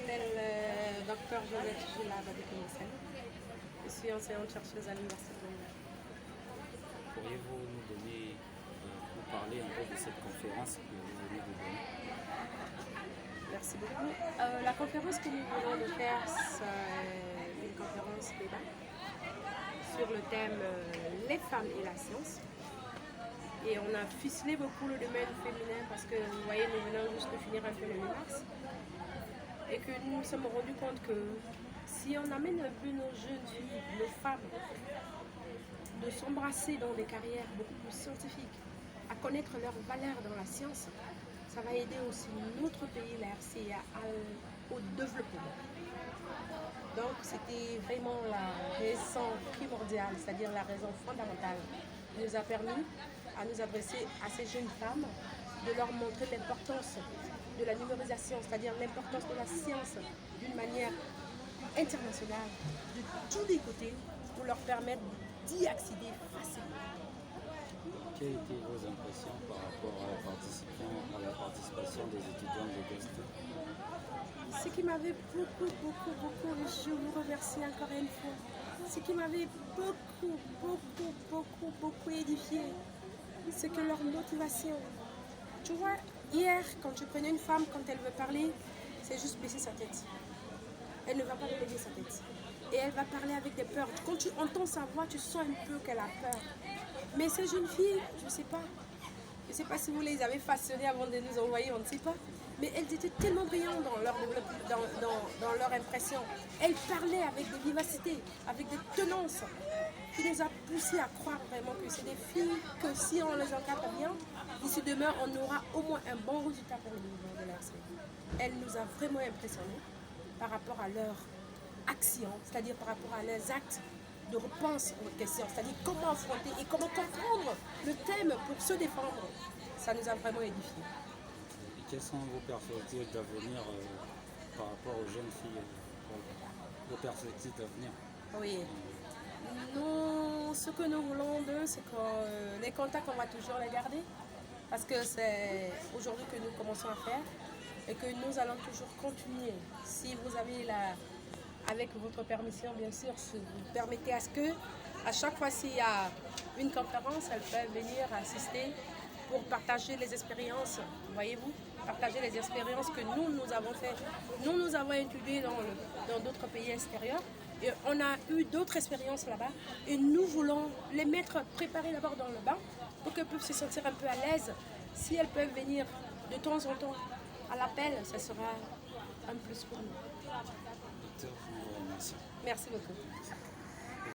m'appelle Dr Josette Gila Babikounissel. Je suis enseignante-chercheuse à l'Université de Londres. Pourriez-vous nous parler un peu de cette conférence que vous venez de donner? Merci beaucoup. La conférence que nous venons de faire, c'est une conférence débat sur le thème les femmes et la science. Et on a ficelé beaucoup le domaine féminin parce que vous voyez, nous venons juste de finir un peu le mars. Et que nous nous sommes rendus compte que si on amène un peu nos jeunes filles, nos femmes, de s'embrasser dans des carrières beaucoup plus scientifiques, à connaître leurs valeurs dans la science, ça va aider aussi notre pays, la RCA, au développement. Donc c'était vraiment la raison primordiale, c'est-à-dire la raison fondamentale qui nous a permis à nous adresser à ces jeunes femmes, de leur montrer l'importance de la numérisation, c'est-à-dire l'importance de la science d'une manière internationale, de tous les côtés, pour leur permettre d'y accéder facilement. Quelles étaient vos impressions par rapport à la participation des étudiants de Ghost? Ce qui m'avait beaucoup, je vous remercie encore une fois, ce qui m'avait beaucoup édifié, c'est que leur motivation. Tu vois, hier, quand je prenais une femme, quand elle veut parler, c'est juste baisser sa tête. Elle ne va pas lever sa tête. Et elle va parler avec des peurs. Quand tu entends sa voix, tu sens un peu qu'elle a peur. Mais ces jeunes filles, je ne sais pas. Je ne sais pas si vous les avez façonnées avant de nous envoyer, on ne sait pas. Mais elles étaient tellement brillantes dans leur impression. Elles parlaient avec des vivacités, avec des tenances, qui nous a poussé à croire vraiment que c'est des filles que si on les encadre bien, d'ici demain, on aura au moins un bon résultat pour le niveau de la RCA. Elles nous a vraiment impressionnés par rapport à leur action, c'est-à-dire par rapport à leurs actes de réponse aux questions, c'est-à-dire comment affronter et comment comprendre le thème pour se défendre. Ça nous a vraiment édifiés. Et quelles sont vos perspectives d'avenir par rapport aux jeunes filles, vos perspectives d'avenir? Oui. Nous, ce que nous voulons d'eux, c'est que les contacts, on va toujours les garder, parce que c'est aujourd'hui que nous commençons à faire et que nous allons toujours continuer. Si vous avez avec votre permission, bien sûr, si vous permettez à ce que, à chaque fois s'il y a une conférence, elles peuvent venir assister pour partager les expériences, voyez-vous, partager les expériences que nous avons faites. Nous avons étudié dans d'autres pays extérieurs et on a eu d'autres expériences là-bas et nous voulons les mettre préparées d'abord dans le bain pour qu'elles puissent se sentir un peu à l'aise. Si elles peuvent venir de temps en temps à l'appel, ça sera un plus pour nous. Docteur, je vous remercie. Merci beaucoup.